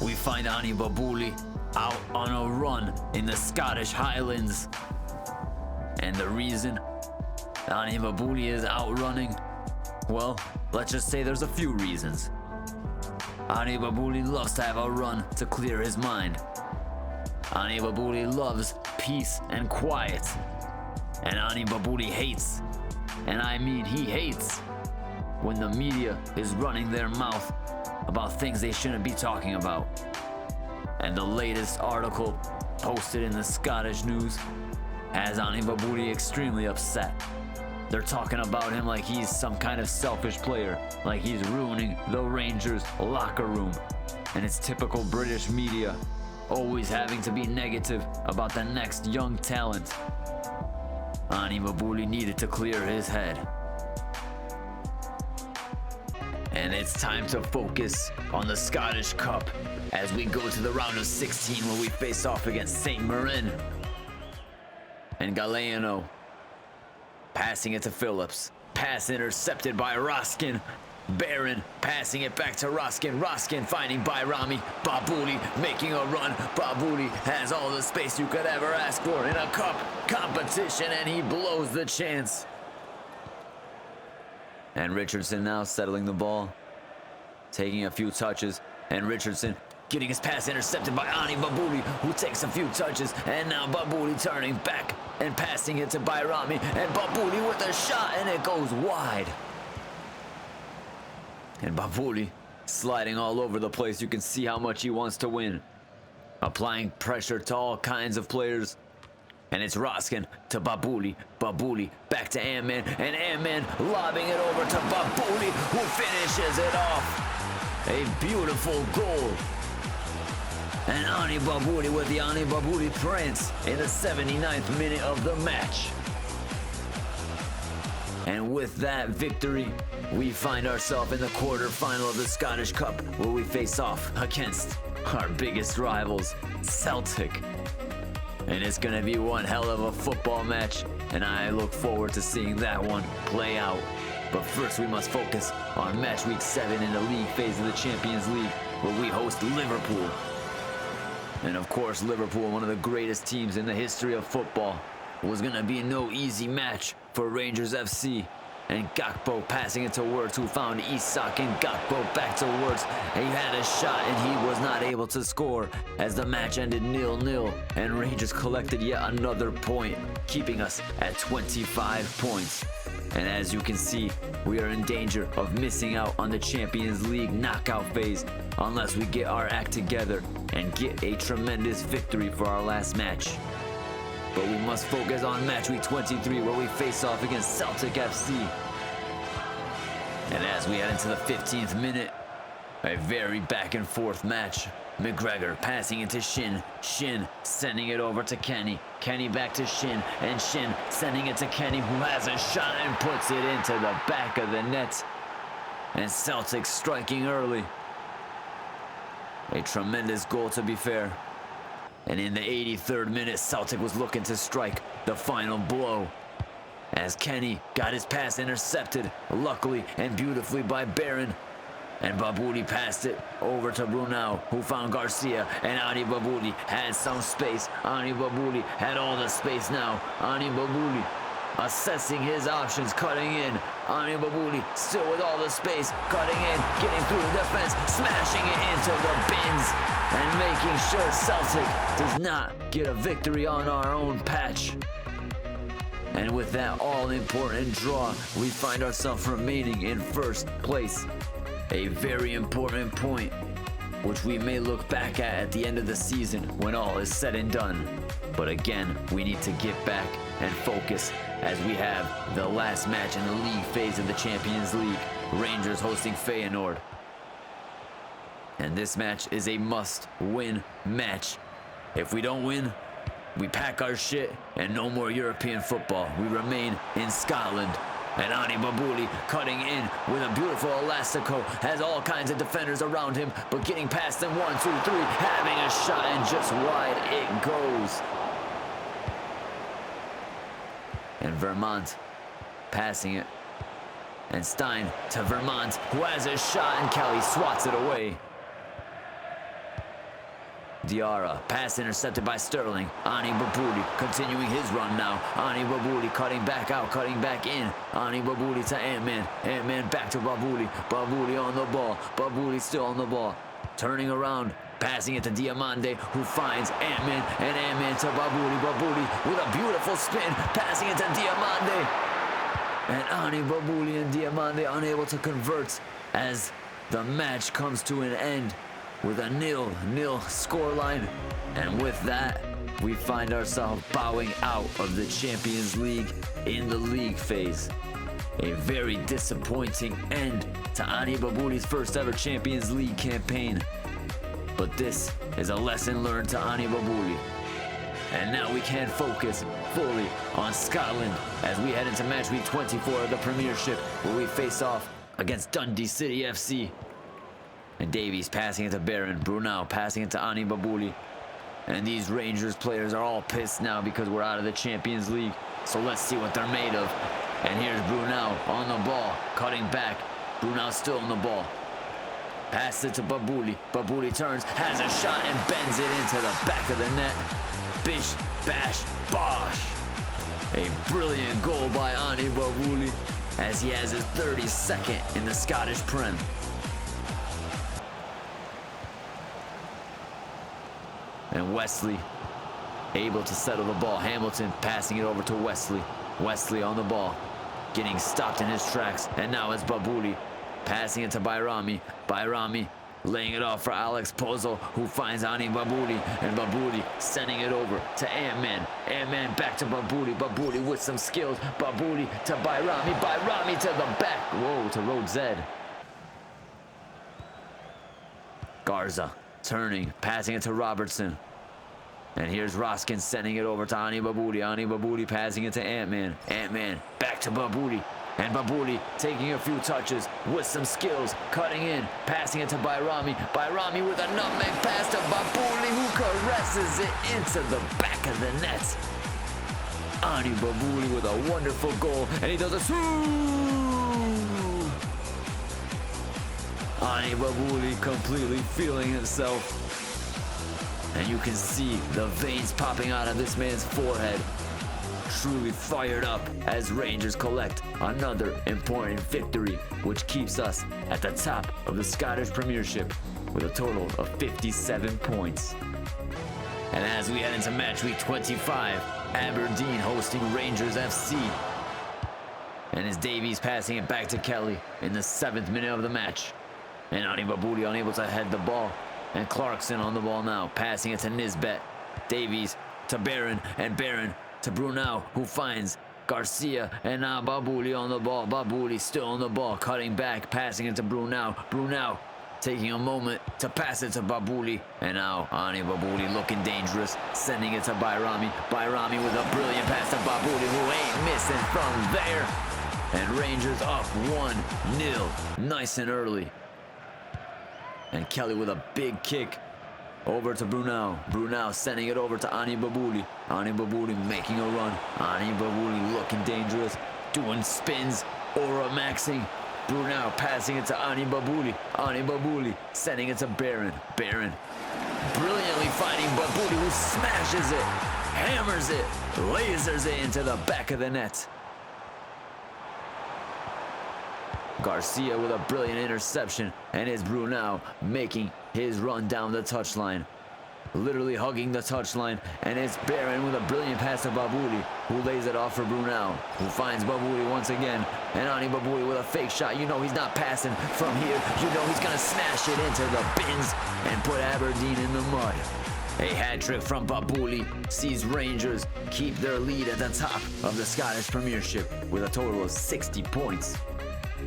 we find Ani Babooli out on a run in the Scottish Highlands. And the reason Ani Babooli is out running, well, let's just say there's a few reasons. Ani Babooli loves to have a run to clear his mind. Ani Babooli loves peace and quiet. And Ani Babooli hates, and I mean he hates, when the media is running their mouth about things they shouldn't be talking about. And the latest article posted in the Scottish news has Ani Babooli extremely upset. They're talking about him like he's some kind of selfish player, like he's ruining the Rangers locker room. And it's typical British media, always having to be negative about the next young talent. Ani Babooli needed to clear his head. And it's time to focus on the Scottish Cup as we go to the round of 16 where we face off against St. Mirren. And Galeno passing it to Phillips. Pass intercepted by Roskin. Barron passing it back to Roskin. Roskin finding Bayrami. Babooli making a run. Babooli has all the space you could ever ask for in a cup competition, and he blows the chance. And Richardson now settling the ball, taking a few touches, and Richardson getting his pass intercepted by Ani Babooli, who takes a few touches, and now Babooli turning back and passing it to Bayrami, and Babooli with a shot, and it goes wide. And Babooli sliding all over the place. You can see how much he wants to win, applying pressure to all kinds of players. And it's Roskin to Babooli. Babooli back to Amman, and Amman lobbing it over to Babooli, who finishes it off. A beautiful goal. And Ani Babooli with the Ani Babooli Prince in the 79th minute of the match. And with that victory, we find ourselves in the quarterfinal of the Scottish Cup, where we face off against our biggest rivals, Celtic. And it's going to be one hell of a football match, and I look forward to seeing that one play out. But first we must focus on match week 7 in the league phase of the Champions League, where we host Liverpool. And of course, Liverpool, one of the greatest teams in the history of football, was going to be no easy match for Rangers FC. And Gakpo passing it to Wirtz, who found Isak, and Gakpo back to Wirtz. He had a shot and he was not able to score as the match ended 0-0. And Rangers collected yet another point, keeping us at 25 points. And as you can see, we are in danger of missing out on the Champions League knockout phase unless we get our act together and get a tremendous victory for our last match. But we must focus on match week 23, where we face off against Celtic FC. And as we head into the 15th minute, a very back and forth match. McGregor passing it to Shin. Shin sending it over to Kenny. Kenny back to Shin, and Shin sending it to Kenny, who has a shot and puts it into the back of the net. And Celtic striking early. A tremendous goal, to be fair. And in the 83rd minute, Celtic was looking to strike the final blow, as Kenny got his pass intercepted, luckily and beautifully by Barron. And Babooli passed it over to Brunau, who found Garcia, and Ani Babooli had some space. Ani Babooli had all the space now. Ani Babooli assessing his options, cutting in. Ani Babooli still with all the space, cutting in, getting through the defense, smashing it into the bins, and making sure Celtic does not get a victory on our own patch. And with that all-important draw, we find ourselves remaining in first place. A very important point, which we may look back at the end of the season when all is said and done. But again, we need to get back and focus, as we have the last match in the league phase of the Champions League, Rangers hosting Feyenoord. And this match is a must-win match. If we don't win, we pack our shit and no more European football. We remain in Scotland. And Ani Babooli cutting in with a beautiful elastico, has all kinds of defenders around him, but getting past them 1, 2, 3, having a shot, and just wide it goes. And Vermont passing it, and Stein to Vermont, who has a shot, and Kelly swats it away. Diarra, pass intercepted by Sterling. Ani Babooli continuing his run now. Ani Babooli cutting back out, cutting back in. Ani Babooli to Ant-Man. Ant-Man back to Babooli. Babooli on the ball. Babooli still on the ball. Turning around, passing it to Diamande, who finds Ant-Man, and Ant-Man to Babooli. Babooli with a beautiful spin, passing it to Diamande. And Ani Babooli and Diamande unable to convert as the match comes to an end with a 0-0 scoreline. And with that, we find ourselves bowing out of the Champions League in the league phase. A very disappointing end to Ani Babooli's first ever Champions League campaign. But this is a lesson learned to Ani Babooli. And now we can focus fully on Scotland as we head into match week 24 of the Premiership, where we face off against Dundee City FC. And Davies passing it to Barron. Brunel passing it to Ani Babooli. And these Rangers players are all pissed now because we're out of the Champions League. So let's see what they're made of. And here's Brunel on the ball, cutting back. Brunel still on the ball. Pass it to Babooli. Babooli turns, has a shot, and bends it into the back of the net. Bish, bash, bosh. A brilliant goal by Ani Babooli as he has his 32nd in the Scottish Prem. And Wesley able to settle the ball. Hamilton passing it over to Wesley. Wesley on the ball, getting stopped in his tracks. And now it's Babooli passing it to Bayrami. Bayrami laying it off for Alex Pozzo, who finds Ani Babooli. And Babooli sending it over to Ant-Man. Ant-Man back to Babooli. Babooli with some skills. Babooli to Bayrami. Bayrami to the back. Whoa, to Road Zed. Garza turning, passing it to Robertson. And here's Roskin sending it over to Ani Babooli. Ani Babooli passing it to Ant-Man. Ant-Man back to Babooli. And Babooli taking a few touches with some skills, cutting in, passing it to Bayrami. Bayrami with a nutmeg pass to Babooli, who caresses it into the back of the net. Ani Babooli with a wonderful goal, and he does a Ani Babooli completely feeling himself. And you can see the veins popping out of this man's forehead. Truly fired up as Rangers collect another important victory, which keeps us at the top of the Scottish Premiership with a total of 57 points. And as we head into match week 25, Aberdeen hosting Rangers FC. And as Davies passing it back to Kelly in the 7th minute of the match. And Ani Babooli unable to head the ball. And Clarkson on the ball now, passing it to Nisbet. Davies to Barron, and Barron to Brunel, who finds Garcia, and now Babooli on the ball. Babooli still on the ball, cutting back, passing it to Brunel. Brunel taking a moment to pass it to Babooli. And now Ani Babooli looking dangerous, sending it to Bayrami. Bayrami with a brilliant pass to Babooli, who ain't missing from there. And Rangers up 1-0, nice and early. And Kelly with a big kick over to Brunel. Brunel sending it over to Ani Babooli. Ani Babooli making a run. Ani Babooli looking dangerous, doing spins, aura maxing. Brunel passing it to Ani Babooli. Ani Babooli sending it to Barron. Barron brilliantly finding Babooli, who smashes it, hammers it, lasers it into the back of the net. Garcia with a brilliant interception, and it's Brunel making his run down the touchline. Literally hugging the touchline, and it's Barron with a brilliant pass to Babooli, who lays it off for Brunel, who finds Babooli once again. And Ani Babooli with a fake shot. You know he's not passing from here. You know he's going to smash it into the bins and put Aberdeen in the mud. A hat trick from Babooli sees Rangers keep their lead at the top of the Scottish Premiership with a total of 60 points.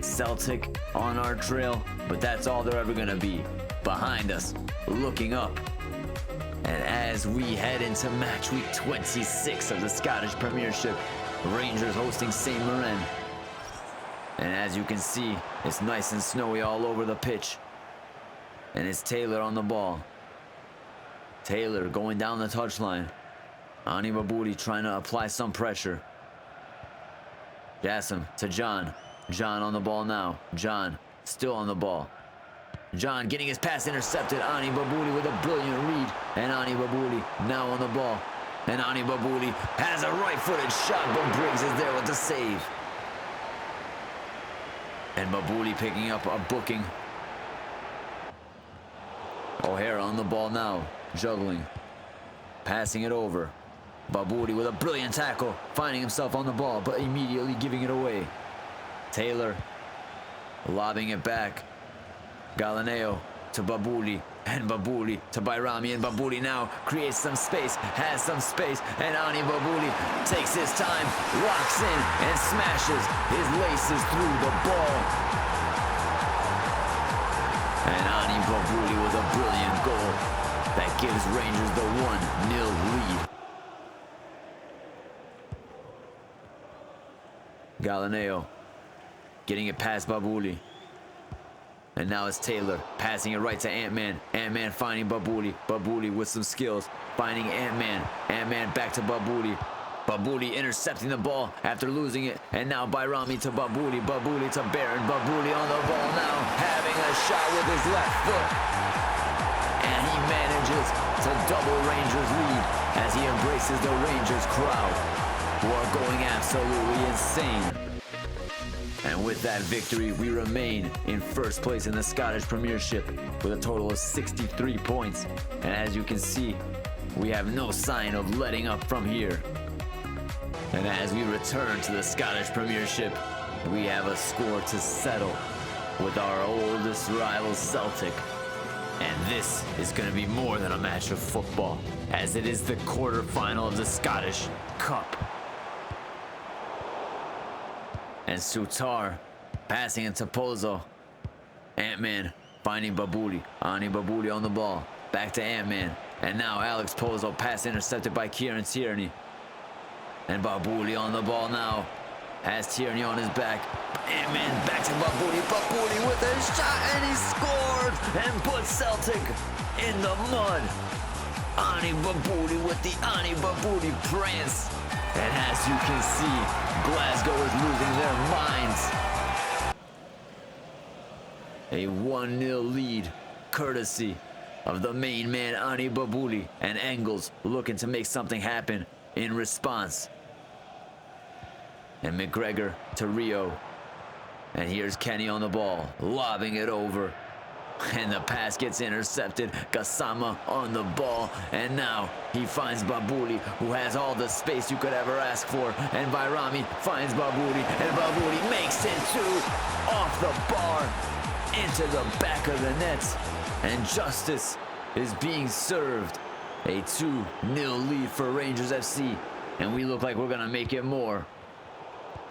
Celtic on our trail, but that's all they're ever gonna be. Behind us, looking up. And as we head into match week 26 of the Scottish Premiership, Rangers hosting St. Mirren. And as you can see, it's nice and snowy all over the pitch. And it's Taylor on the ball. Taylor going down the touchline. Ani Babooli trying to apply some pressure. Jassim to John. John on the ball now. John still on the ball. John getting his pass intercepted. Ani Babooli with a brilliant read. And Ani Babooli now on the ball. And Ani Babooli has a right-footed shot, but Briggs is there with the save. And Babooli picking up a booking. O'Hara on the ball now, juggling. Passing it over. Babooli with a brilliant tackle, finding himself on the ball, but immediately giving it away. Taylor lobbing it back. Gallineo to Babooli, and Babooli to Bayrami, and Babooli now creates some space, has some space, and Ani Babooli takes his time, locks in, and smashes his laces through the ball. And Ani Babooli with a brilliant goal that gives Rangers the 1-0 lead. Gallineo getting it past Babooli. And now it's Taylor passing it right to Ant-Man. Ant-Man finding Babooli. Babooli with some skills finding Ant-Man. Ant-Man back to Babooli. Babooli intercepting the ball after losing it. And now Bayrami to Babooli. Babooli to Barron. Babooli on the ball now, having a shot with his left foot. And he manages to double Rangers' lead as he embraces the Rangers crowd, who are going absolutely insane. And with that victory, we remain in first place in the Scottish Premiership with a total of 63 points. And as you can see, we have no sign of letting up from here. And as we return to the Scottish Premiership, we have a score to settle with our oldest rival Celtic. And this is going to be more than a match of football, as it is the quarterfinal of the Scottish Cup. And Sutar passing it to Pozo. Ant-Man finding Babooli. Ani Babooli on the ball. Back to Ant-Man. And now Alex Pozo, pass intercepted by Kieran Tierney. And Babooli on the ball now. Has Tierney on his back. Ant-Man back to Babooli. Babooli with a shot, and he scored and put Celtic in the mud. Ani Babooli with the Ani Babooli prance. And as you can see, Glasgow is losing their minds. A 1-0 lead, courtesy of the main man Ani Babooli, and Engels looking to make something happen in response. And McGregor to Rio. And here's Kenny on the ball, lobbing it over. And the pass gets intercepted. Gassama on the ball. And now he finds Babooli, who has all the space you could ever ask for. And Bayrami finds Babooli. And Babooli makes it too. Off the bar. Into the back of the net. And justice is being served. A 2-0 lead for Rangers FC. And we look like we're going to make it more.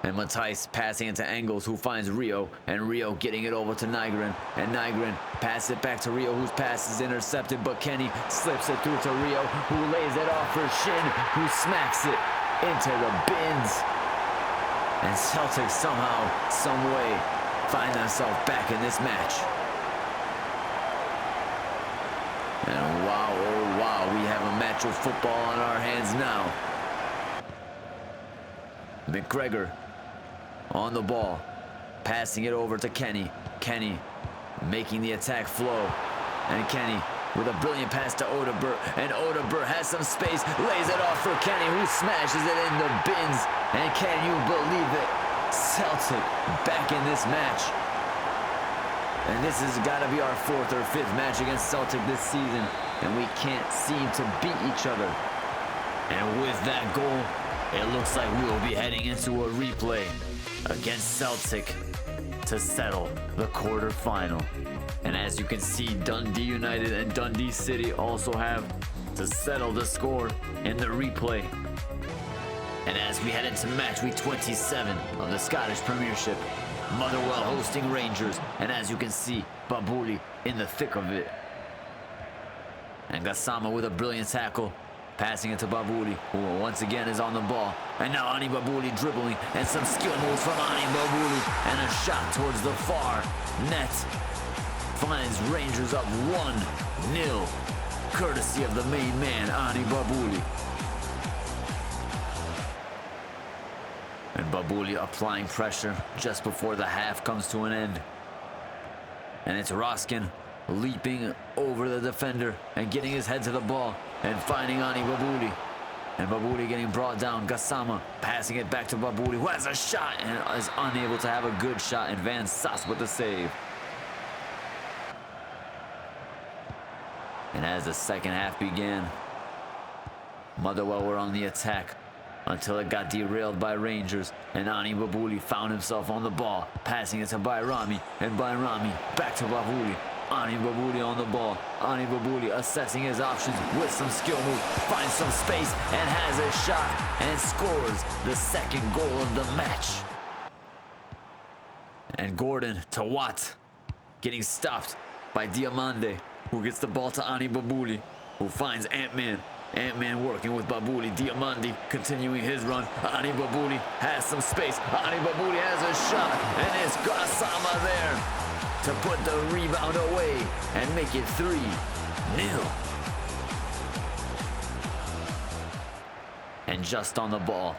And Matthijs passing it to Engels, who finds Rio, and Rio getting it over to Nygren, and Nygren passes it back to Rio, whose pass is intercepted, but Kenny slips it through to Rio, who lays it off for Shin, who smacks it into the bins. And Celtic somehow, some way, find themselves back in this match. And wow, oh wow, we have a match of football on our hands now. McGregor on the ball, passing it over to Kenny. Kenny making the attack flow. And Kenny with a brilliant pass to Odebert. And Odebert has some space, lays it off for Kenny, who smashes it in the bins. And can you believe it? Celtic back in this match. And this has got to be our 4th or 5th match against Celtic this season. And we can't seem to beat each other. And with that goal, it looks like we will be heading into a replay against Celtic to settle the quarterfinal. And as you can see, Dundee United and Dundee City also have to settle the score in the replay. And as we head into match week 27 of the Scottish Premiership, Motherwell hosting Rangers. And as you can see, Babooli in the thick of it. And Gassama with a brilliant tackle. Passing it to Babooli, who once again is on the ball. And now Ani Babooli dribbling, and some skill moves from Ani Babooli. And a shot towards the far net. Finds Rangers up 1-0, courtesy of the main man, Ani Babooli. And Babooli applying pressure just before the half comes to an end. And it's Roskin leaping over the defender and getting his head to the ball and finding Ani Babooli. And Babooli getting brought down. Gassama passing it back to Babooli, who has a shot and is unable to have a good shot. And Van Sass with the save. And as the second half began, Motherwell were on the attack until it got derailed by Rangers. And Ani Babooli found himself on the ball, passing it to Bayrami. And Bayrami back to Babooli. Ani Babooli on the ball. Ani Babooli assessing his options with some skill move. Finds some space and has a shot and scores the second goal of the match. And Gordon to Watt, getting stopped by Diamande, who gets the ball to Ani Babooli, who finds Ant-Man. Ant-Man working with Babooli. Diamande continuing his run. Ani Babooli has some space. Ani Babooli has a shot, and it's Gassama there to put the rebound away and make it 3-0. And just on the ball,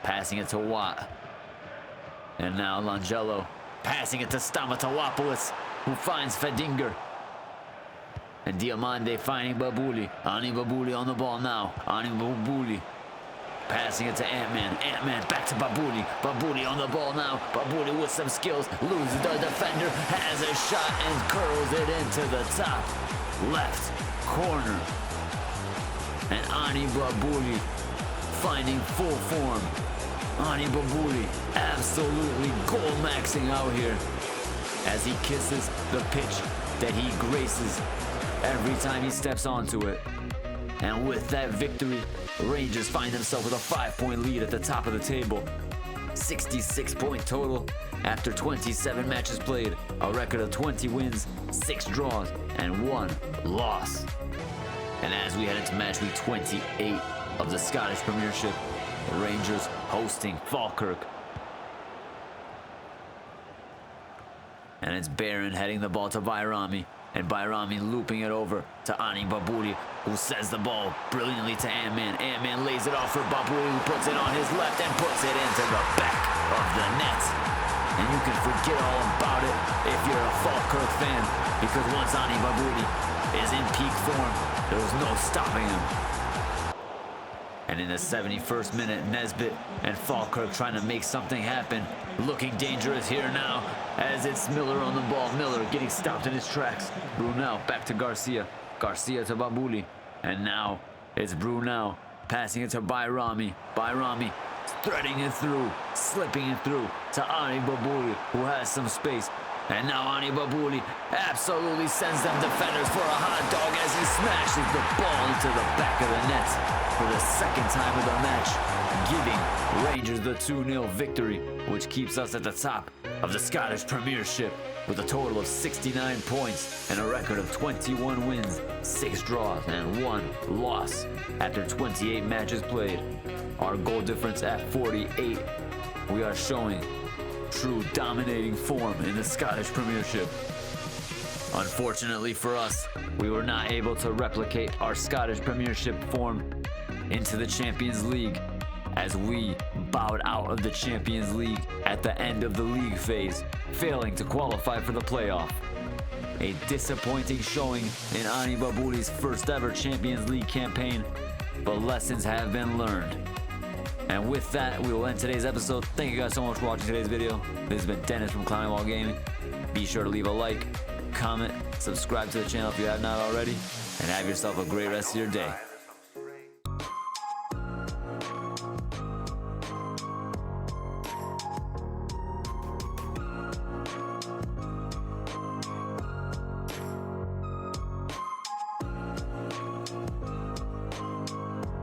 passing it to Watt. And now Langelo passing it to Stamatawopoulos, who finds Fedinger. And Diamande finding Babooli. Ani Babooli on the ball now. Ani Babooli passing it to Ant-Man. Ant-Man back to Babooli. Babooli on the ball now. Babooli with some skills. Loses the defender. Has a shot and curls it into the top left corner. And Ani Babooli finding full form. Ani Babooli absolutely goal maxing out here as he kisses the pitch that he graces every time he steps onto it. And with that victory, Rangers find themselves with a 5-point lead at the top of the table. 66-point total after 27 matches played. A record of 20 wins, 6 draws, and 1 loss. And as we head into match week 28 of the Scottish Premiership, the Rangers hosting Falkirk. And it's Barron heading the ball to Bayrami. And Bayrami looping it over to Ani Babooli, who sends the ball brilliantly to Ant-Man. Ant-Man lays it off for Babooli, who puts it on his left and puts it into the back of the net. And you can forget all about it if you're a Falkirk fan, because once Ani Babooli is in peak form, there was no stopping him. And in the 71st minute, Nesbitt and Falkirk trying to make something happen. Looking dangerous here now as it's Miller on the ball. Miller getting stopped in his tracks. Brunel back to Garcia. Garcia to Babooli. And now it's Brunel passing it to Bayrami. Bayrami threading it through, slipping it through to Ani Babooli, who has some space. And now Ani Babooli absolutely sends them defenders for a hot dog as he smashes the ball into the back of the net for the second time of the match, giving Rangers the 2-0 victory, which keeps us at the top of the Scottish Premiership with a total of 69 points and a record of 21 wins, 6 draws, and 1 loss after 28 matches played. Our goal difference at 48. We are showing true dominating form in the Scottish Premiership. Unfortunately for us, we were not able to replicate our Scottish Premiership form into the Champions League, as we bowed out of the Champions League at the end of the league phase, failing to qualify for the playoff. A disappointing showing in Ani Babooli's first ever Champions League campaign, but lessons have been learned. And with that, we will end today's episode. Thank you guys so much for watching today's video. This has been Dennis from Climbing Wall Gaming. Be sure to leave a like, comment, subscribe to the channel if you have not already, and have yourself a great rest of your day.